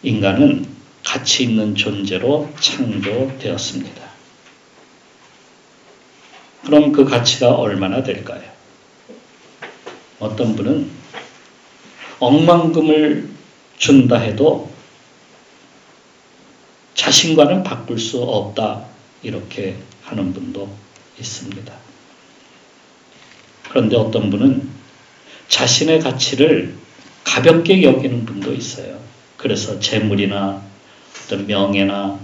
인간은 가치 있는 존재로 창조되었습니다. 그럼 그 가치가 얼마나 될까요? 어떤 분은 억만금을 준다 해도 자신과는 바꿀 수 없다 이렇게 하는 분도 있습니다. 그런데 어떤 분은 자신의 가치를 가볍게 여기는 분도 있어요. 그래서 재물이나 어떤 명예나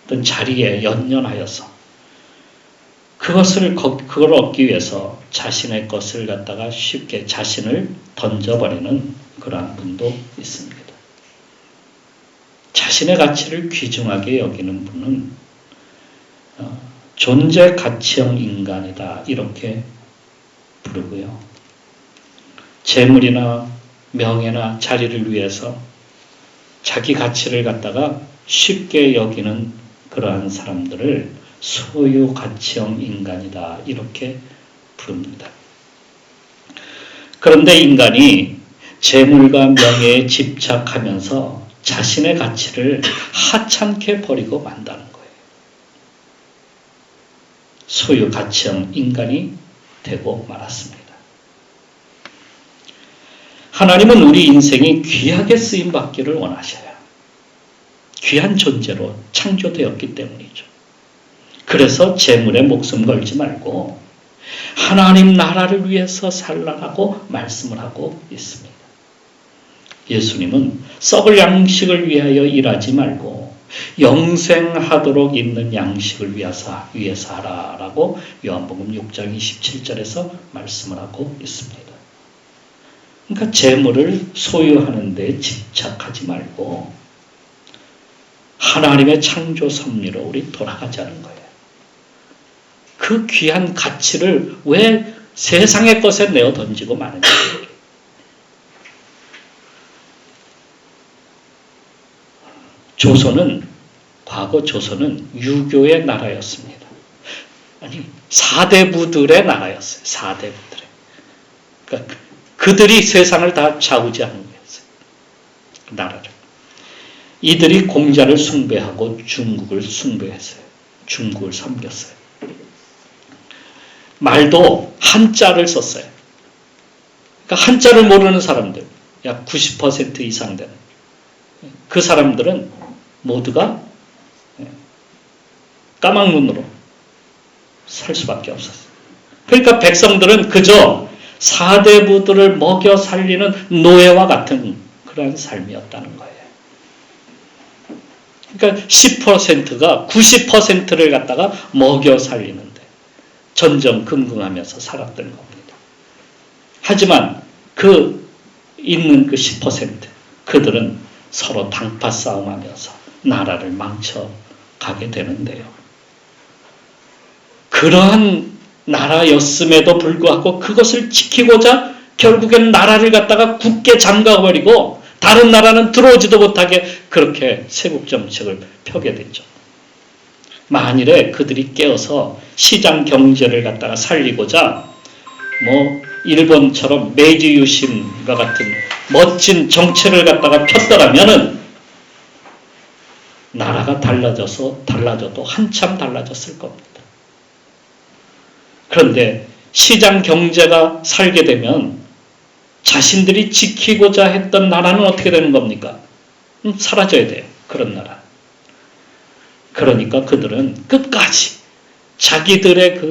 어떤 자리에 연연하여서 그걸 얻기 위해서 자신의 것을 갖다가 쉽게 자신을 던져버리는 그러한 분도 있습니다. 자신의 가치를 귀중하게 여기는 분은 존재 가치형 인간이다 이렇게 부르고요. 재물이나 명예나 자리를 위해서 자기 가치를 갖다가 쉽게 여기는 그러한 사람들을 소유 가치형 인간이다 이렇게 부릅니다. 그런데 인간이 재물과 명예에 집착하면서 자신의 가치를 하찮게 버리고 만다는 거예요. 소유 가치형 인간이 되고 말았습니다. 하나님은 우리 인생이 귀하게 쓰임받기를 원하셔요. 귀한 존재로 창조되었기 때문이죠. 그래서 재물에 목숨 걸지 말고 하나님 나라를 위해서 살라고 말씀을 하고 있습니다. 예수님은 썩을 양식을 위하여 일하지 말고 영생하도록 있는 양식을 위해서 하라라고 요한복음 6장 27절에서 말씀을 하고 있습니다. 그러니까 재물을 소유하는 데 집착하지 말고 하나님의 창조 섭리로 우리 돌아가자는 거예요. 그 귀한 가치를 왜 세상의 것에 내어 던지고 마는지. 과거 조선은 유교의 나라였습니다. 아니, 사대부들의 나라였어요. 사대부들의. 그러니까 그들이 세상을 다 좌우지하는 거였어요. 나라를. 이들이 공자를 숭배하고 중국을 숭배했어요. 중국을 섬겼어요. 말도 한자를 썼어요. 그러니까 한자를 모르는 사람들, 약 90% 이상 되는 그 사람들은 모두가 까막눈으로 살 수밖에 없었어요. 그러니까 백성들은 그저 사대부들을 먹여 살리는 노예와 같은 그런 삶이었다는 거예요. 그러니까 10%가 90%를 갖다가 먹여 살리는데 전전긍긍하면서 살았던 겁니다. 하지만 있는 그 10% 그들은 서로 당파 싸움하면서 나라를 망쳐가게 되는데요. 그러한 나라였음에도 불구하고 그것을 지키고자 결국에는 나라를 갖다가 굳게 잠가버리고 다른 나라는 들어오지도 못하게 그렇게 세국 정책을 펴게 됐죠. 만일에 그들이 깨어서 시장 경제를 갖다가 살리고자 일본처럼 메이지 유신과 같은 멋진 정책을 갖다가 폈더라면은 나라가 달라져도 한참 달라졌을 겁니다. 그런데 시장 경제가 살게 되면 자신들이 지키고자 했던 나라는 어떻게 되는 겁니까? 사라져야 돼요. 그런 나라. 그러니까 그들은 끝까지 자기들의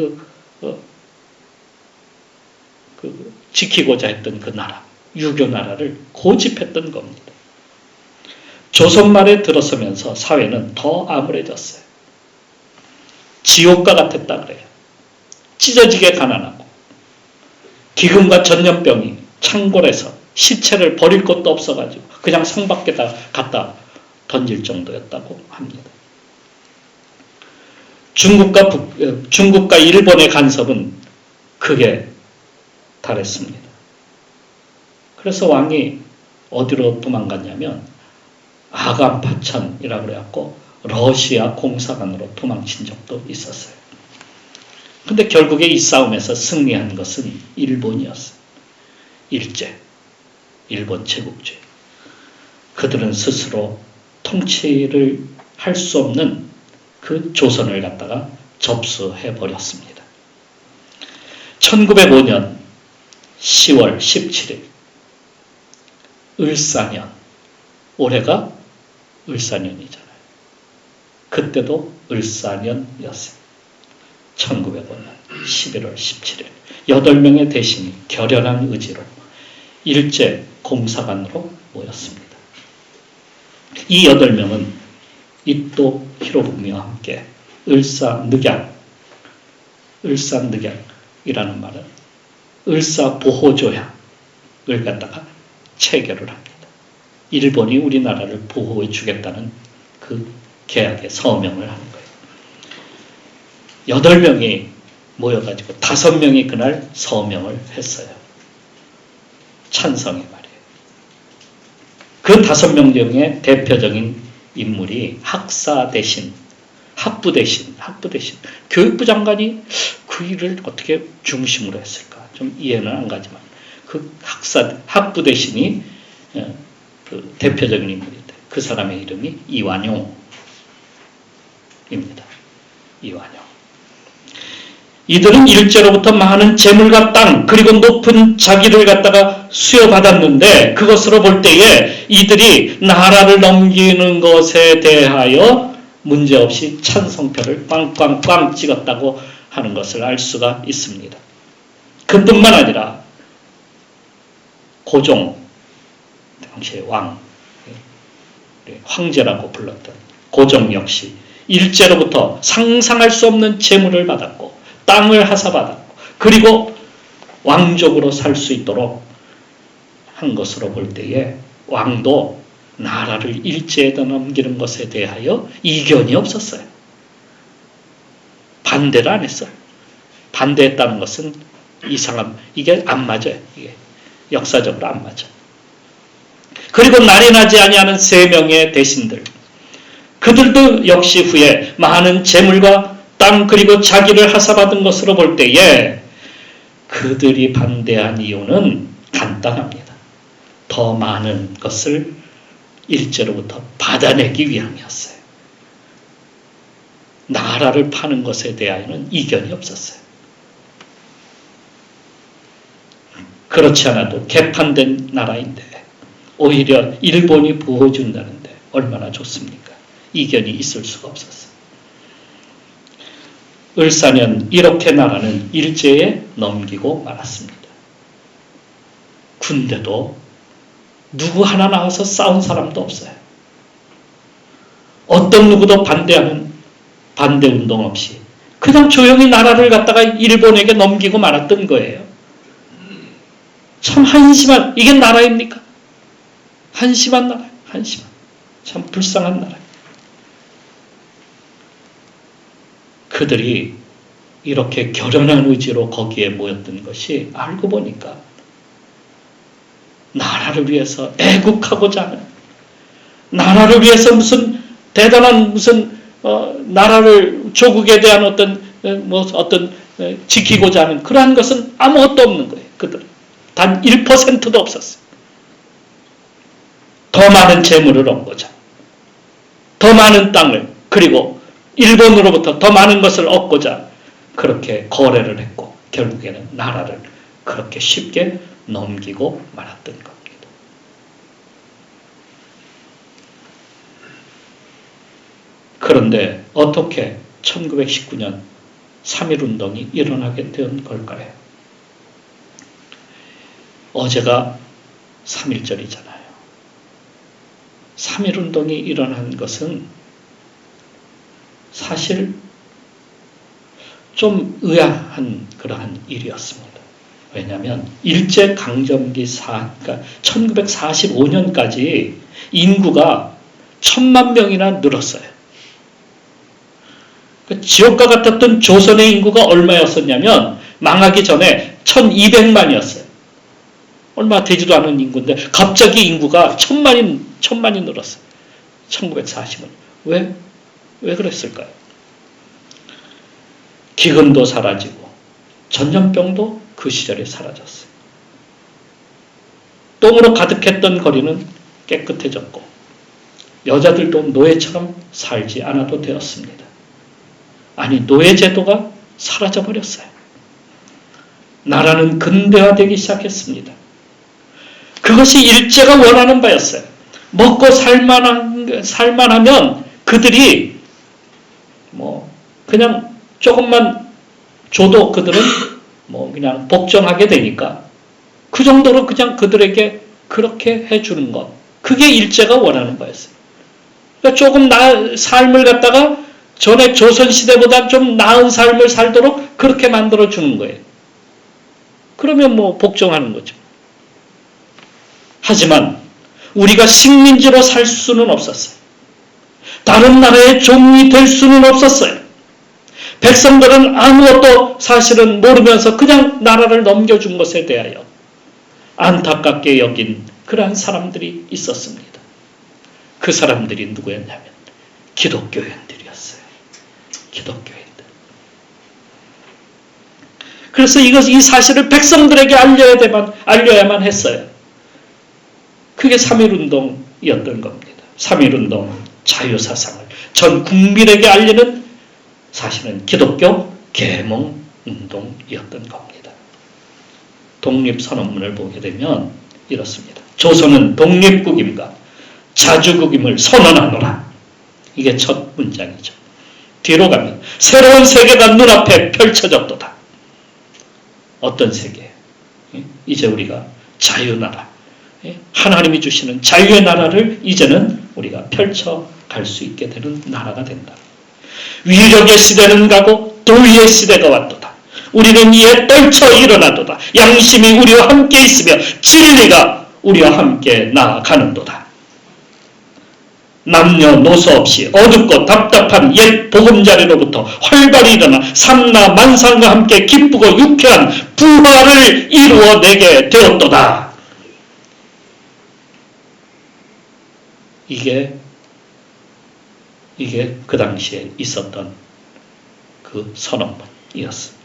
지키고자 했던 그 나라, 유교 나라를 고집했던 겁니다. 조선 말에 들어서면서 사회는 더 암울해졌어요. 지옥과 같았다 그래요. 찢어지게 가난하고 기근과 전염병이 창궐해서 시체를 버릴 것도 없어가지고 그냥 성 밖에다 갖다 던질 정도였다고 합니다. 중국과 일본의 간섭은 크게 달했습니다. 그래서 왕이 어디로 도망갔냐면 아간파천이라고 그래갖고 러시아 공사관으로 도망친 적도 있었어요. 근데 결국에 이 싸움에서 승리한 것은 일본이었어요. 일본 제국주의. 그들은 스스로 통치를 할 수 없는 그 조선을 갖다가 접수해 버렸습니다. 1905년 10월 17일 을사년, 올해가 을사년이잖아요. 그때도 을사년이었어요. 1905년 11월 17일 8명의 대신이 결연한 의지로 일제 공사관으로 모였습니다. 이 8명은 이토 히로부미와 함께 을사늑약이라는 말은 을사보호조약을 갖다가 체결을 합니다. 일본이 우리나라를 보호해 주겠다는 그 계약에 서명을 하는 거예요. 8명이 모여가지고 5명이 그날 서명을 했어요. 찬성의 말이에요. 그 5명 중에 대표적인 인물이 학부 대신 교육부 장관이 그 일을 어떻게 중심으로 했을까 좀 이해는 안 가지만 그 학부 대신이 그 대표적인 인물인데 그 사람의 이름이 이완용입니다. 이완용. 이들은 일제로부터 많은 재물과 땅 그리고 높은 자기를 갖다가 수여받았는데 그것으로 볼 때에 이들이 나라를 넘기는 것에 대하여 문제없이 찬성표를 꽝꽝꽝 찍었다고 하는 것을 알 수가 있습니다. 그뿐만 아니라 고종, 당시의 왕, 황제라고 불렀던 고종 역시 일제로부터 상상할 수 없는 재물을 받았고 땅을 하사받았고 그리고 왕족으로 살 수 있도록 한 것으로 볼 때에 왕도 나라를 일제에다 넘기는 것에 대하여 이견이 없었어요. 반대를 안 했어요. 반대했다는 것은 이게 안 맞아요. 이게 역사적으로 안 맞아. 그리고 날이 나지 아니하는 3명의 대신들, 그들도 역시 후에 많은 재물과 땅 그리고 자기를 하사받은 것으로 볼 때에 그들이 반대한 이유는 간단합니다. 더 많은 것을 일제로부터 받아내기 위함이었어요. 나라를 파는 것에 대하여는 이견이 없었어요. 그렇지 않아도 개판된 나라인데 오히려 일본이 보호해준다는데 얼마나 좋습니까? 이견이 있을 수가 없었어요. 을사년 이렇게 나라는 일제에 넘기고 말았습니다. 군대도 누구 하나 나와서 싸운 사람도 없어요. 어떤 누구도 반대운동 없이 그냥 조용히 나라를 갖다가 일본에게 넘기고 말았던 거예요. 참 한심한, 이게 나라입니까? 한심한 나라예요. 한심한. 참 불쌍한 나라예요. 그들이 이렇게 결연한 의지로 거기에 모였던 것이 알고 보니까 나라를 위해서 애국하고자 하는, 나라를 위해서 무슨 대단한 나라를 조국에 대한 어떤 지키고자 하는 그러한 것은 아무것도 없는 거예요. 그들은 단 1%도 없었어요. 더 많은 재물을 얻고자, 더 많은 땅을, 그리고 일본으로부터 더 많은 것을 얻고자 그렇게 거래를 했고 결국에는 나라를 그렇게 쉽게 넘기고 말았던 겁니다. 그런데 어떻게 1919년 3.1운동이 일어나게 된 걸까요? 어제가 3.1절이잖아요. 3.1운동이 일어난 것은 사실 좀 의아한 그러한 일이었습니다. 왜냐하면 일제강점기 그러니까 1945년까지 인구가 1,000만 명이나 늘었어요. 지옥과 같았던 조선의 인구가 얼마였었냐면 망하기 전에 1,200만이었어요. 얼마 되지도 않은 인구인데 갑자기 인구가 1,000만이 늘었어요. 1940년. 왜 그랬을까요? 기근도 사라지고 전염병도 그 시절에 사라졌어요. 똥으로 가득했던 거리는 깨끗해졌고 여자들도 노예처럼 살지 않아도 되었습니다. 아니, 노예 제도가 사라져버렸어요. 나라는 근대화되기 시작했습니다. 그것이 일제가 원하는 바였어요. 먹고 살만하면 그들이 그냥 조금만 줘도 그들은 그냥 복종하게 되니까 그 정도로 그냥 그들에게 그렇게 해주는 것. 그게 일제가 원하는 바였어요. 그러니까 조금 삶을 갖다가 전에 조선시대보다 좀 나은 삶을 살도록 그렇게 만들어주는 거예요. 그러면 복종하는 거죠. 하지만 우리가 식민지로 살 수는 없었어요. 다른 나라의 종이 될 수는 없었어요. 백성들은 아무것도 사실은 모르면서 그냥 나라를 넘겨준 것에 대하여 안타깝게 여긴 그러한 사람들이 있었습니다. 그 사람들이 누구였냐면 기독교인들이었어요. 기독교인들. 그래서 이 사실을 백성들에게 알려야만 했어요. 그게 3.1운동이었던 겁니다. 3.1운동 자유사상을 전 국민에게 알리는 사실은 기독교 계몽운동이었던 겁니다. 독립선언문을 보게 되면 이렇습니다. 조선은 독립국임과 자주국임을 선언하노라. 이게 첫 문장이죠. 뒤로 가면 새로운 세계가 눈앞에 펼쳐졌도다. 어떤 세계? 이제 우리가 자유나라, 하나님이 주시는 자유의 나라를 이제는 우리가 펼쳐갈 수 있게 되는 나라가 된다. 위력의 시대는 가고 도의의 시대가 왔도다. 우리는 이에 떨쳐 일어나도다. 양심이 우리와 함께 있으며 진리가 우리와 함께 나아가는도다. 남녀노소 없이 어둡고 답답한 옛 보금자리로부터 활발히 일어나 삼라 만상과 함께 기쁘고 유쾌한 부활을 이루어내게 되었도다. 이게 그 당시에 있었던 그 선언문이었습니다.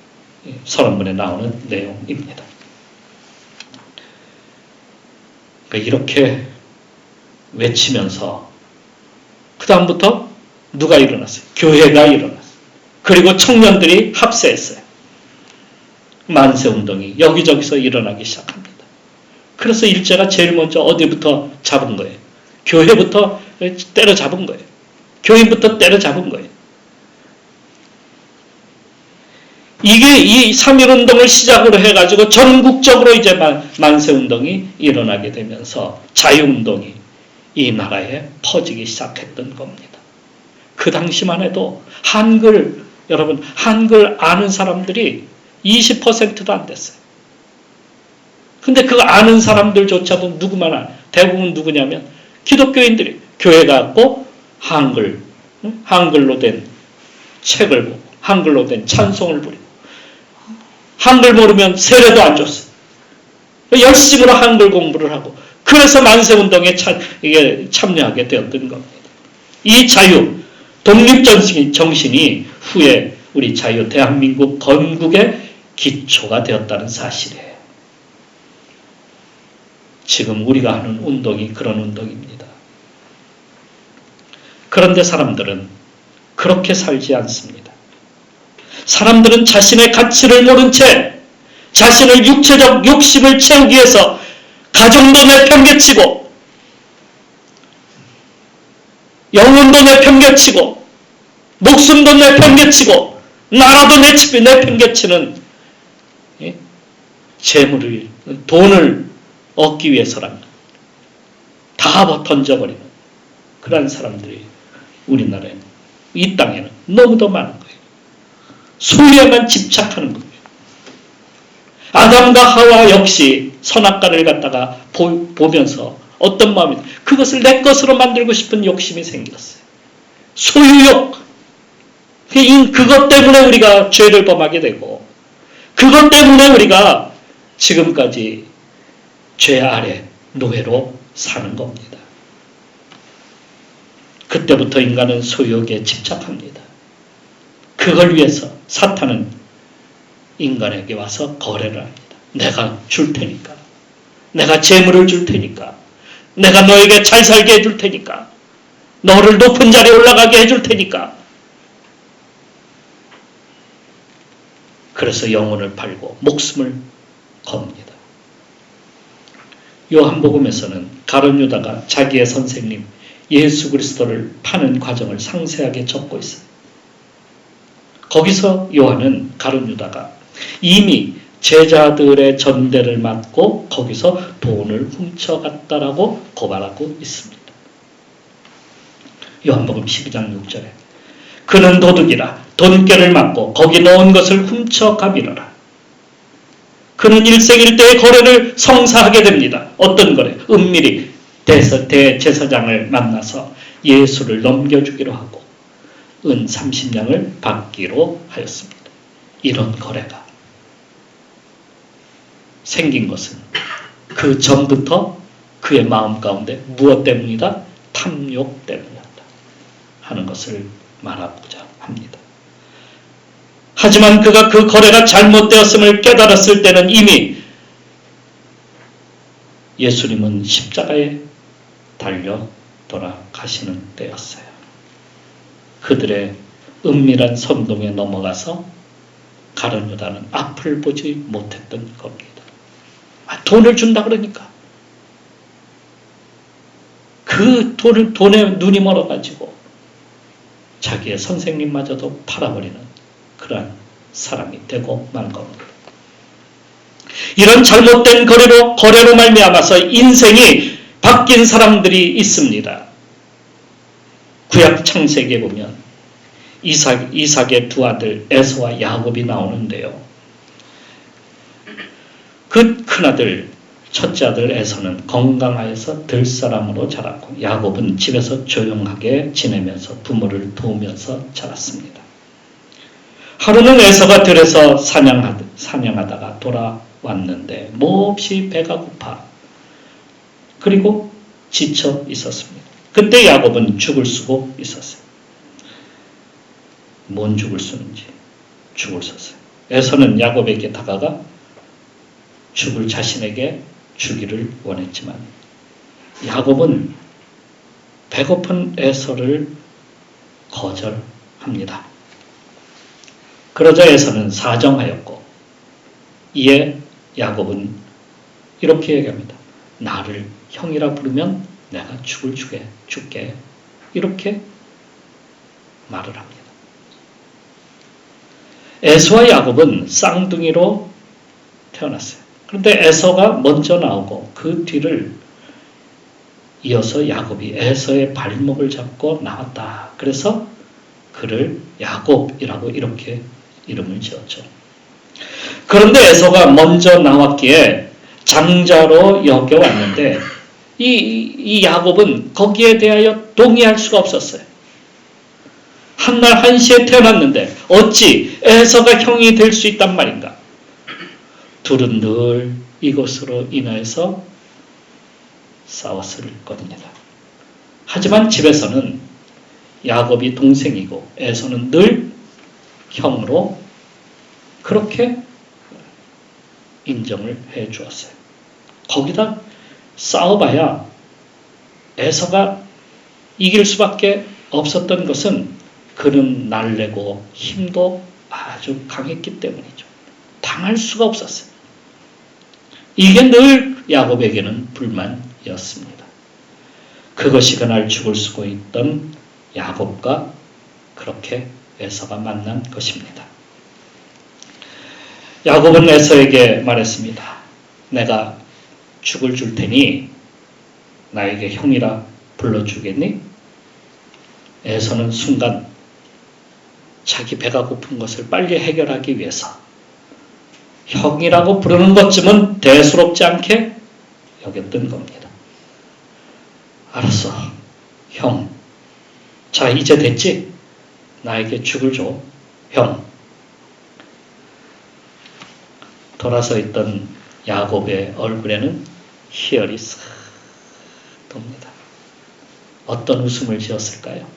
선언문에 나오는 내용입니다. 그러니까 이렇게 외치면서 그 다음부터 누가 일어났어요? 교회가 일어났어요. 그리고 청년들이 합세했어요. 만세운동이 여기저기서 일어나기 시작합니다. 그래서 일제가 제일 먼저 어디부터 잡은 거예요? 교회부터 때려잡은 거예요. 교인부터 때려잡은 거예요. 이게 이 3.1운동을 시작으로 해가지고 전국적으로 이제 만세운동이 일어나게 되면서 자유운동이 이 나라에 퍼지기 시작했던 겁니다. 그 당시만 해도 여러분 한글 아는 사람들이 20%도 안 됐어요. 근데 그 아는 사람들조차도 대부분 누구냐면 기독교인들이 교회 갔고 한글로 된 책을 보고 한글로 된 찬송을 부리고 한글 모르면 세례도 안 줬어요. 열심으로 한글 공부를 하고 그래서 만세운동에 참여하게 되었던 겁니다. 이 자유, 독립정신이 후에 우리 자유 대한민국 건국의 기초가 되었다는 사실이에요. 지금 우리가 하는 운동이 그런 운동입니다. 그런데 사람들은 그렇게 살지 않습니다. 사람들은 자신의 가치를 모른 채 자신의 육체적 욕심을 채우기 위해서 가정도 내팽개치고 영혼도 내팽개치고 목숨도 내팽개치고 나라도 내팽개치는 돈을 얻기 위해서라면 다 던져버리는 그런 사람들이 우리나라에는 이 땅에는 너무도 많은 거예요. 소유에만 집착하는 거예요. 아담과 하와 역시 선악과를 갖다가 보면서 어떤 마음이 그것을 내 것으로 만들고 싶은 욕심이 생겼어요. 소유욕. 그것 때문에 우리가 죄를 범하게 되고 그것 때문에 우리가 지금까지 죄 아래 노예로 사는 겁니다. 그때부터 인간은 소유욕에 집착합니다. 그걸 위해서 사탄은 인간에게 와서 거래를 합니다. 내가 줄 테니까. 내가 재물을 줄 테니까. 내가 너에게 잘 살게 해줄 테니까. 너를 높은 자리에 올라가게 해줄 테니까. 그래서 영혼을 팔고 목숨을 겁니다. 요한복음에서는 가룟 유다가 자기의 선생님 예수 그리스도를 파는 과정을 상세하게 적고 있어요. 거기서 요한은 가룟 유다가 이미 제자들의 전대를 맡고 거기서 돈을 훔쳐갔다라고 고발하고 있습니다. 요한복음 12장 6절에 그는 도둑이라 돈꾀를 맞고 거기 넣은 것을 훔쳐가비러라. 그는 일생일대의 거래를 성사하게 됩니다. 어떤 거래? 은밀히 대제사장을 만나서 예수를 넘겨주기로 하고 은 30냥을 받기로 하였습니다. 이런 거래가 생긴 것은 그 전부터 그의 마음 가운데 무엇 때문이다? 탐욕 때문이었다 하는 것을 말하고자 합니다. 하지만 그가 그 거래가 잘못되었음을 깨달았을 때는 이미 예수님은 십자가에 달려 돌아가시는 때였어요. 그들의 은밀한 선동에 넘어가서 가룟 유다는 앞을 보지 못했던 겁니다. 돈을 준다 그러니까 그 돈에 눈이 멀어가지고 자기의 선생님마저도 팔아버리는 그러한 사람이 되고 만 겁니다. 이런 잘못된 거래로 말미암아서 인생이 바뀐 사람들이 있습니다. 구약 창세기에 보면 이삭의 두 아들 에서와 야곱이 나오는데요. 그 큰아들 첫째 아들 에서는 건강하여서 들사람으로 자랐고 야곱은 집에서 조용하게 지내면서 부모를 도우면서 자랐습니다. 하루는 에서가 들에서 사냥하다가 돌아왔는데 몹시 배가 고파 그리고 지쳐 있었습니다. 그때 야곱은 죽을 쓰고 있었어요. 뭔 죽을 쓰는지 죽을 썼어요. 에서는 야곱에게 다가가 죽을 자신에게 주기를 원했지만 야곱은 배고픈 에서를 거절합니다. 그러자 에서는 사정하였고 이에 야곱은 이렇게 얘기합니다. 나를 형이라 부르면 내가 죽게 이렇게 말을 합니다. 에서와 야곱은 쌍둥이로 태어났어요. 그런데 에서가 먼저 나오고 그 뒤를 이어서 야곱이 에서의 발목을 잡고 나왔다. 그래서 그를 야곱이라고 이렇게 이름을 지었죠. 그런데 에서가 먼저 나왔기에 장자로 여겨왔는데 이 야곱은 거기에 대하여 동의할 수가 없었어요. 한날 한시에 태어났는데 어찌 에서가 형이 될 수 있단 말인가. 둘은 늘 이것으로 인해서 싸웠을 겁니다. 하지만 집에서는 야곱이 동생이고 에서는 늘 형으로 그렇게 인정을 해 주었어요. 거기다 싸워봐야 에서가 이길 수밖에 없었던 것은 그는 날래고 힘도 아주 강했기 때문이죠. 당할 수가 없었어요. 이게 늘 야곱에게는 불만이었습니다. 그것이 그날 죽을 쓰고 있던 야곱과 그렇게 에서가 만난 것입니다. 야곱은 에서에게 말했습니다. 내가 죽을 줄 테니 나에게 형이라 불러주겠니? 에서는 순간 자기 배가 고픈 것을 빨리 해결하기 위해서 형이라고 부르는 것쯤은 대수롭지 않게 여겼던 겁니다. 알았어, 형. 자, 이제 됐지? 나에게 죽을 줘, 형. 돌아서 있던 야곱의 얼굴에는 희열이 싹 돕니다. 어떤 웃음을 지었을까요?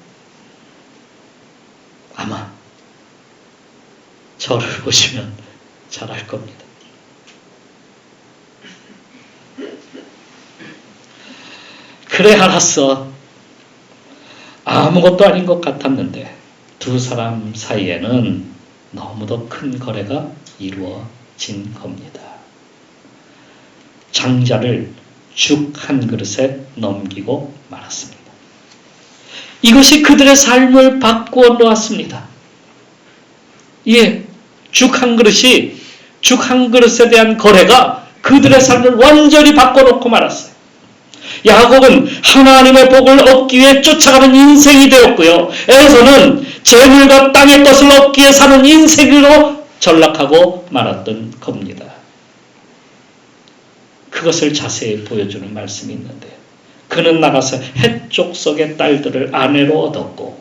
아마 저를 보시면 잘 알 겁니다. 그래, 알았어. 아무것도 아닌 것 같았는데 두 사람 사이에는 너무도 큰 거래가 이루어진 겁니다. 장자를 죽 한 그릇에 넘기고 말았습니다. 이것이 그들의 삶을 바꾸어 놓았습니다. 예, 죽 한 그릇에 대한 거래가 그들의 삶을 완전히 바꿔놓고 말았어요. 야곱은 하나님의 복을 얻기 위해 쫓아가는 인생이 되었고요. 에서는 재물과 땅의 것을 얻기 위해 사는 인생으로 전락하고 말았던 겁니다. 그것을 자세히 보여주는 말씀이 있는데요. 그는 나가서 헷 족속의 딸들을 아내로 얻었고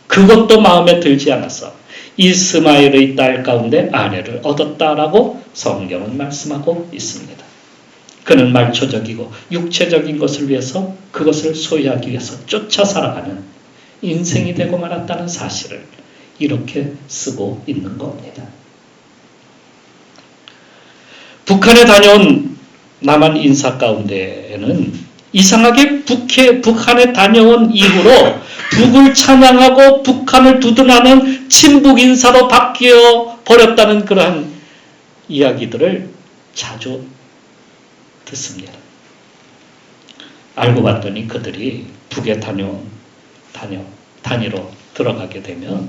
그것도 마음에 들지 않아서 이스마엘의 딸 가운데 아내를 얻었다라고 성경은 말씀하고 있습니다. 그는 말초적이고 육체적인 것을 위해서 그것을 소유하기 위해서 쫓아 살아가는 인생이 되고 말았다는 사실을 이렇게 쓰고 있는 겁니다. 북한에 다녀온 남한 인사 가운데에는 이상하게 북한에 다녀온 이후로 북을 찬양하고 북한을 두둔하는 친북 인사로 바뀌어 버렸다는 그러한 이야기들을 자주 듣습니다. 알고 봤더니 그들이 북에 단위로 들어가게 되면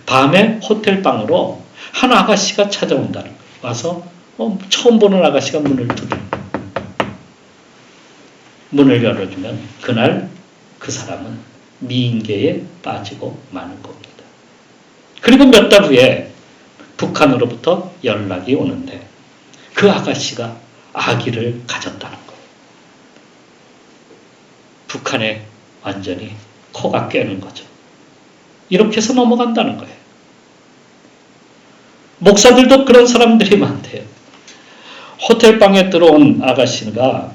밤에 호텔방으로 한 아가씨가 찾아온다는 거예요. 와서 처음 보는 아가씨가 문을 열어주면 그날 그 사람은 미인계에 빠지고 마는 겁니다. 그리고 몇 달 후에 북한으로부터 연락이 오는데 그 아가씨가 아기를 가졌다는 거예요. 북한에 완전히 코가 깨는 거죠. 이렇게 해서 넘어간다는 거예요. 목사들도 그런 사람들이 많대요. 호텔방에 들어온 아가씨가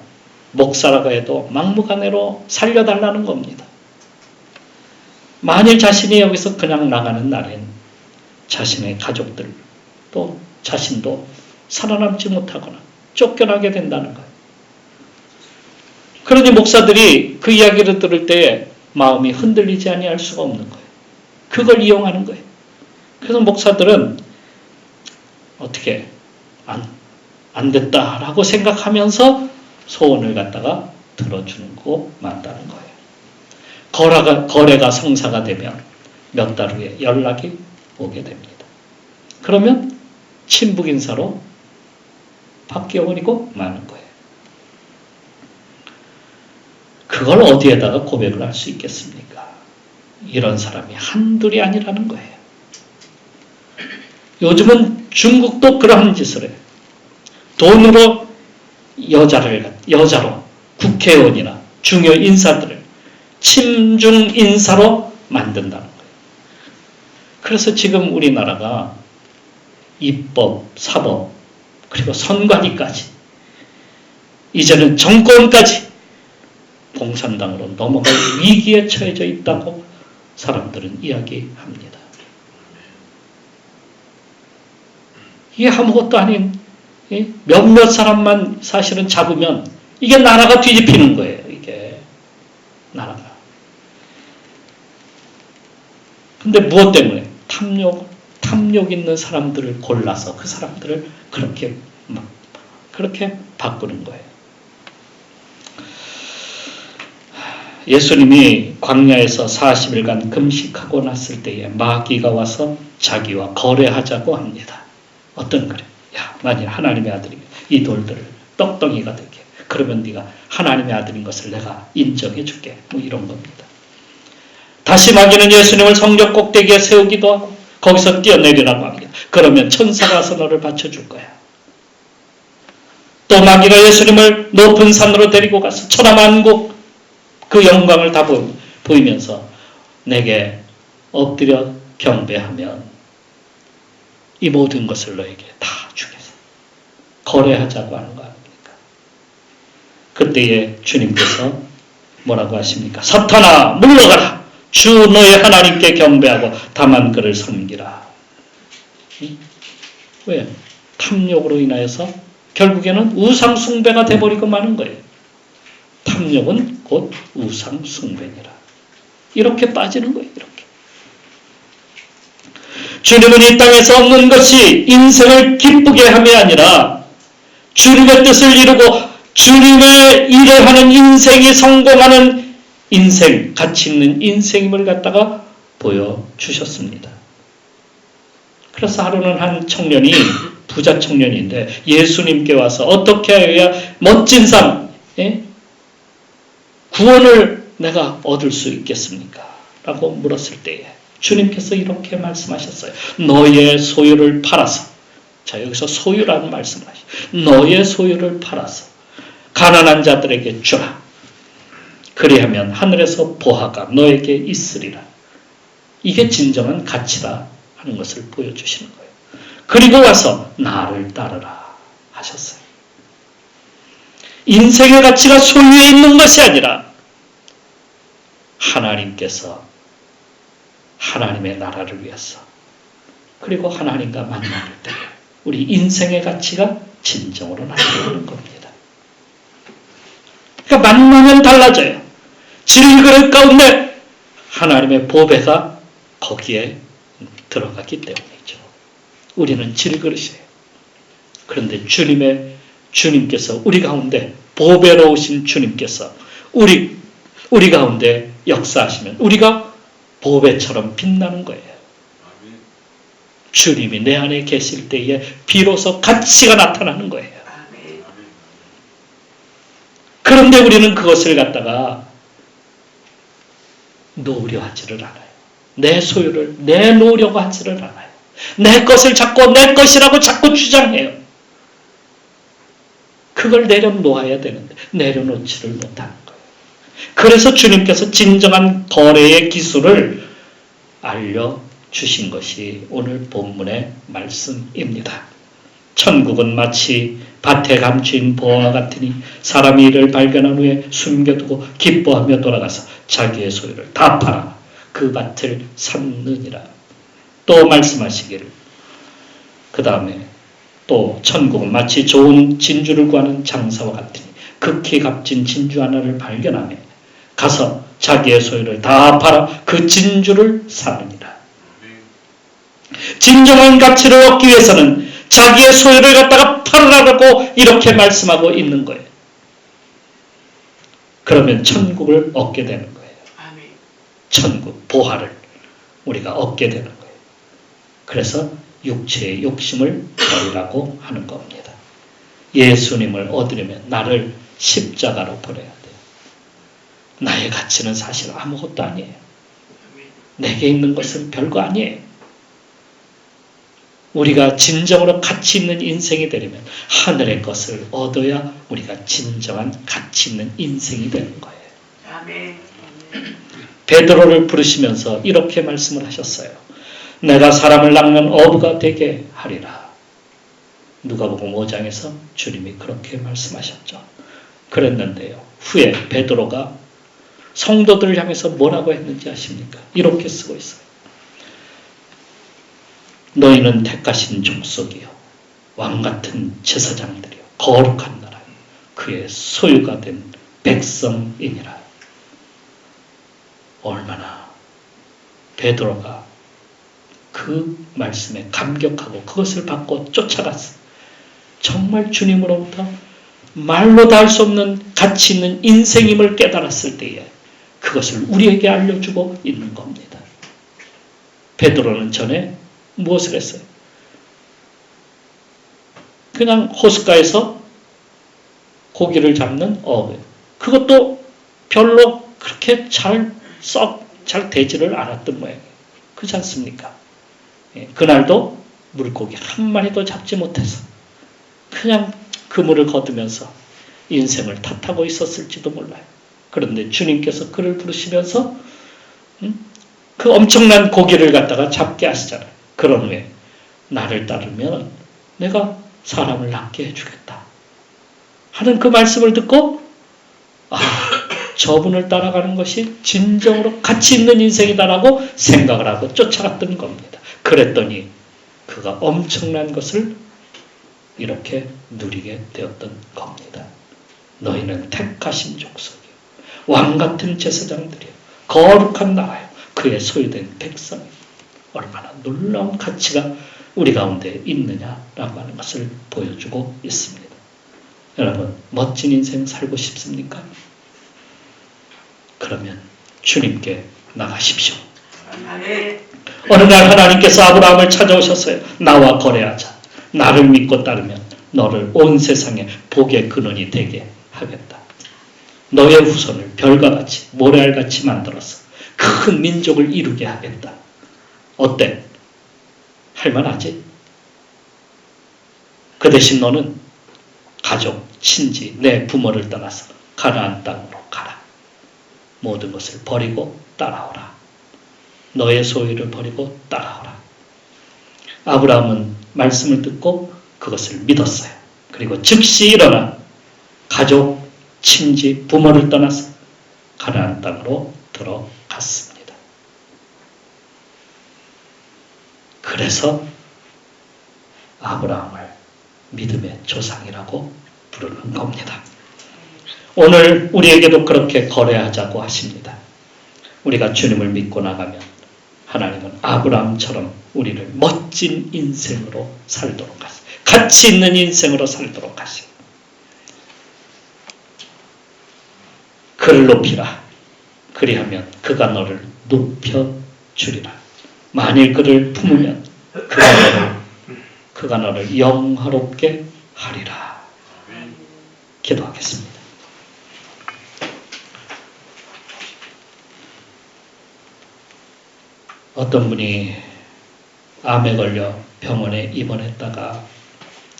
목사라고 해도 막무가내로 살려달라는 겁니다. 만일 자신이 여기서 그냥 나가는 날엔 자신의 가족들 또 자신도 살아남지 못하거나 쫓겨나게 된다는 거예요. 그러니 목사들이 그 이야기를 들을 때 마음이 흔들리지 아니할 수가 없는 거예요. 그걸 이용하는 거예요. 그래서 목사들은 어떻게 안 됐다라고 생각하면서 소원을 갖다가 들어주고 만다는 거예요. 거래가 성사가 되면 몇 달 후에 연락이 오게 됩니다. 그러면 친북 인사로 바뀌어버리고 마는 거예요. 그걸 어디에다가 고백을 할 수 있겠습니까? 이런 사람이 한둘이 아니라는 거예요. 요즘은 중국도 그러한 짓을 해요. 돈으로 여자로 국회의원이나 중요 인사들을 친중 인사로 만든다는 거예요. 그래서 지금 우리나라가 입법, 사법, 그리고 선관위까지 이제는 정권까지 공산당으로 넘어갈 위기에 처해져 있다고 사람들은 이야기합니다. 이게 아무것도 아닌 몇몇 사람만 사실은 잡으면 이게 나라가 뒤집히는 거예요. 이게 나라가. 근데 무엇 때문에? 탐욕 있는 사람들을 골라서 그 사람들을 그렇게 바꾸는 거예요. 예수님이 광야에서 40일간 금식하고 났을 때에 마귀가 와서 자기와 거래하자고 합니다. 어떤 거래? 야, 만일 하나님의 아들이면 이 돌들을 떡덩이가 되게. 그러면 네가 하나님의 아들인 것을 내가 인정해 줄게. 뭐 이런 겁니다. 다시 마귀는 예수님을 성벽 꼭대기에 세우기도 하고 거기서 뛰어내리라고 합니다. 그러면 천사가 와서 너를 받쳐줄 거야. 또 마귀가 예수님을 높은 산으로 데리고 가서 천하만국 그 영광을 다 보이면서 내게 엎드려 경배하면 이 모든 것을 너에게 다 주겠어. 거래하자고 하는 거 아닙니까? 그때에 주님께서 뭐라고 하십니까? 사탄아 물러가라. 주 너의 하나님께 경배하고 다만 그를 섬기라. 왜? 탐욕으로 인하여서 결국에는 우상 숭배가 돼버리고 마는 거예요. 탐욕은 곧 우상 숭배니라. 이렇게 빠지는 거예요. 이렇게. 주님은 이 땅에서 얻는 것이 인생을 기쁘게 함이 아니라 주님의 뜻을 이루고 주님의 일을 하는 인생이 성공하는 인생, 가치 있는 인생임을 갖다가 보여주셨습니다. 그래서 하루는 한 청년이 부자 청년인데 예수님께 와서 어떻게 해야 멋진 삶, 구원을 내가 얻을 수 있겠습니까? 라고 물었을 때에 주님께서 이렇게 말씀하셨어요. 너의 소유를 팔아서, 자 여기서 소유라는 말씀을 하시죠. 너의 소유를 팔아서 가난한 자들에게 주라. 그리하면 하늘에서 보화가 너에게 있으리라. 이게 진정한 가치다 하는 것을 보여주시는 거예요. 그리고 와서 나를 따르라 하셨어요. 인생의 가치가 소유에 있는 것이 아니라 하나님께서 하나님의 나라를 위해서 그리고 하나님과 만날 때 우리 인생의 가치가 진정으로 나타나는 겁니다. 그러니까 만나면 달라져요. 질그릇 가운데 하나님의 보배가 거기에 들어가기 때문이죠. 우리는 질그릇이에요. 그런데 주님께서 우리 가운데 보배로 오신 주님께서 우리 가운데 역사하시면 우리가 보배처럼 빛나는 거예요. 주님이 내 안에 계실 때에 비로소 가치가 나타나는 거예요. 그런데 우리는 그것을 갖다가 놓으려 하지를 않아요. 내 소유를 내놓으려고 하지를 않아요. 내 것을 자꾸 내 것이라고 자꾸 주장해요. 그걸 내려놓아야 되는데 내려놓지를 못하는 거예요. 그래서 주님께서 진정한 거래의 기술을 알려주신 것이 오늘 본문의 말씀입니다. 천국은 마치 밭에 감추인 보화와 같으니 사람이 이를 발견한 후에 숨겨두고 기뻐하며 돌아가서 자기의 소유를 다 팔아 그 밭을 샀느니라. 또 말씀하시기를 그 다음에 또 천국은 마치 좋은 진주를 구하는 장사와 같으니 극히 값진 진주 하나를 발견하며 가서 자기의 소유를 다 팔아 그 진주를 사느니라. 진정한 가치를 얻기 위해서는 자기의 소유를 갖다가 팔으라고 이렇게 말씀하고 있는 거예요. 그러면 천국을 얻게 되는 거예요. 천국, 보화를 우리가 얻게 되는 거예요. 그래서 육체의 욕심을 버리라고 하는 겁니다. 예수님을 얻으려면 나를 십자가로 버려야 돼요. 나의 가치는 사실 아무것도 아니에요. 내게 있는 것은 별거 아니에요. 우리가 진정으로 가치 있는 인생이 되려면 하늘의 것을 얻어야 우리가 진정한 가치 있는 인생이 되는 거예요. 아멘. 베드로를 부르시면서 이렇게 말씀을 하셨어요. 내가 사람을 낚는 어부가 되게 하리라. 누가복음 5장에서 주님이 그렇게 말씀하셨죠. 그랬는데요. 후에 베드로가 성도들을 향해서 뭐라고 했는지 아십니까? 이렇게 쓰고 있어요. 너희는 택하신 족속이요 왕같은 제사장들이요 거룩한 나라 그의 소유가 된 백성이니라. 얼마나 베드로가 그 말씀에 감격하고 그것을 받고 쫓아갔어요. 정말 주님으로부터 말로 다 할 수 없는 가치 있는 인생임을 깨달았을 때에 그것을 우리에게 알려주고 있는 겁니다. 베드로는 전에 무엇을 했어요? 그냥 호숫가에서 고기를 잡는 어부. 그것도 별로 그렇게 잘 되지를 않았던 모양이에요. 그렇지 않습니까? 그날도 물고기 한 마리도 잡지 못해서 그냥 그물을 걷으면서 인생을 탓하고 있었을지도 몰라요. 그런데 주님께서 그를 부르시면서 그 엄청난 고기를 갖다가 잡게 하시잖아요. 그런 후에 나를 따르면 내가 사람을 낫게 해주겠다 하는 그 말씀을 듣고 저분을 따라가는 것이 진정으로 가치 있는 인생이다라고 생각을 하고 쫓아갔던 겁니다. 그랬더니 그가 엄청난 것을 이렇게 누리게 되었던 겁니다. 너희는 택하신 족속이요 왕같은 제사장들이요 거룩한 나라요. 그의 소유된 백성이 얼마나 놀라운 가치가 우리 가운데 있느냐라고 하는 것을 보여주고 있습니다. 여러분, 멋진 인생 살고 싶습니까? 그러면 주님께 나가십시오. 어느 날 하나님께서 아브라함을 찾아오셨어요. 나와 거래하자. 나를 믿고 따르면 너를 온 세상에 복의 근원이 되게 하겠다. 너의 후손을 별과 같이 모래알같이 만들어서 큰 민족을 이루게 하겠다. 어때? 할만하지? 그 대신 너는 가족, 친지, 내 부모를 떠나서 가나안 땅으로 가라. 모든 것을 버리고 따라오라. 너의 소유를 버리고 따라오라. 아브라함은 말씀을 듣고 그것을 믿었어요. 그리고 즉시 일어나 가족, 친지, 부모를 떠나서 가나안 땅으로 들어갔습니다. 그래서 아브라함을 믿음의 조상이라고 부르는 겁니다. 오늘 우리에게도 그렇게 거래하자고 하십니다. 우리가 주님을 믿고 나가면 하나님은 아브라함처럼 우리를 멋진 인생으로 살도록 하시고 가치 있는 인생으로 살도록 하시고 그를 높이라. 그리하면 그가 너를 높여주리라. 만일 그를 품으면 그가 너를 영화롭게 하리라. 기도하겠습니다. 어떤 분이 암에 걸려 병원에 입원했다가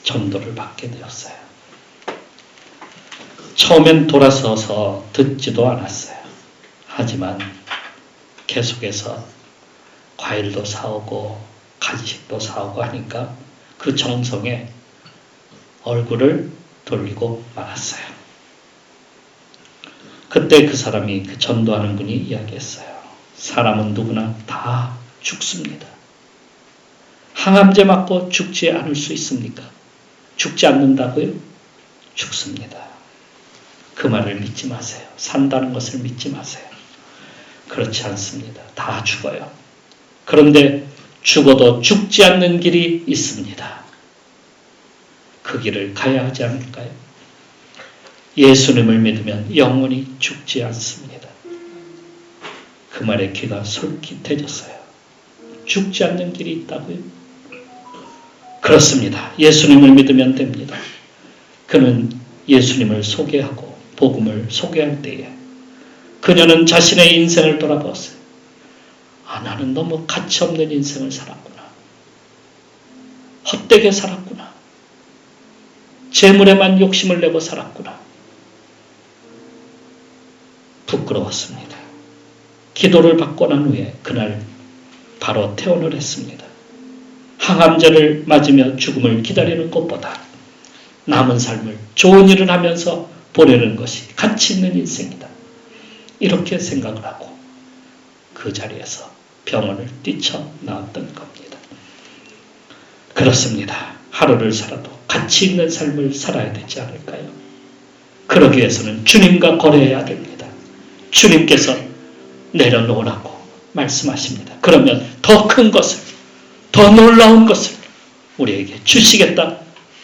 전도를 받게 되었어요. 처음엔 돌아서서 듣지도 않았어요. 하지만 계속해서 과일도 사오고 간식도 사오고 하니까 그 정성에 얼굴을 돌리고 말았어요. 그때 그 사람이, 그 전도하는 분이 이야기했어요. 사람은 누구나 다 죽습니다. 항암제 맞고 죽지 않을 수 있습니까? 죽지 않는다고요? 죽습니다. 그 말을 믿지 마세요. 산다는 것을 믿지 마세요. 그렇지 않습니다. 다 죽어요. 그런데 죽어도 죽지 않는 길이 있습니다. 그 길을 가야 하지 않을까요? 예수님을 믿으면 영원히 죽지 않습니다. 그 말에 귀가 솔깃해졌어요. 죽지 않는 길이 있다고요? 그렇습니다. 예수님을 믿으면 됩니다. 그는 예수님을 소개하고 복음을 소개할 때에 그녀는 자신의 인생을 돌아보았어요. 나는 너무 가치없는 인생을 살았구나. 헛되게 살았구나. 재물에만 욕심을 내고 살았구나. 부끄러웠습니다. 기도를 받고 난 후에 그날 바로 퇴원을 했습니다. 항암제를 맞으며 죽음을 기다리는 것보다 남은 삶을 좋은 일을 하면서 보내는 것이 가치 있는 인생이다. 이렇게 생각을 하고 그 자리에서 병원을 뛰쳐나왔던 겁니다. 그렇습니다. 하루를 살아도 가치 있는 삶을 살아야 되지 않을까요? 그러기 위해서는 주님과 거래해야 됩니다. 주님께서 내려놓으라고 말씀하십니다. 그러면 더 큰 것을, 더 놀라운 것을 우리에게 주시겠다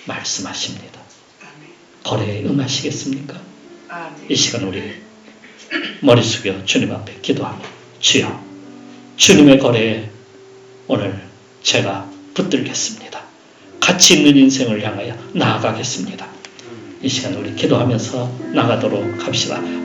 말씀하십니다. 거래에 응하시겠습니까? 이 시간 우리 머리 숙여 주님 앞에 기도하며 주여, 주님의 거래에 오늘 제가 붙들겠습니다. 가치 있는 인생을 향하여 나아가겠습니다. 이 시간 우리 기도하면서 나가도록 합시다.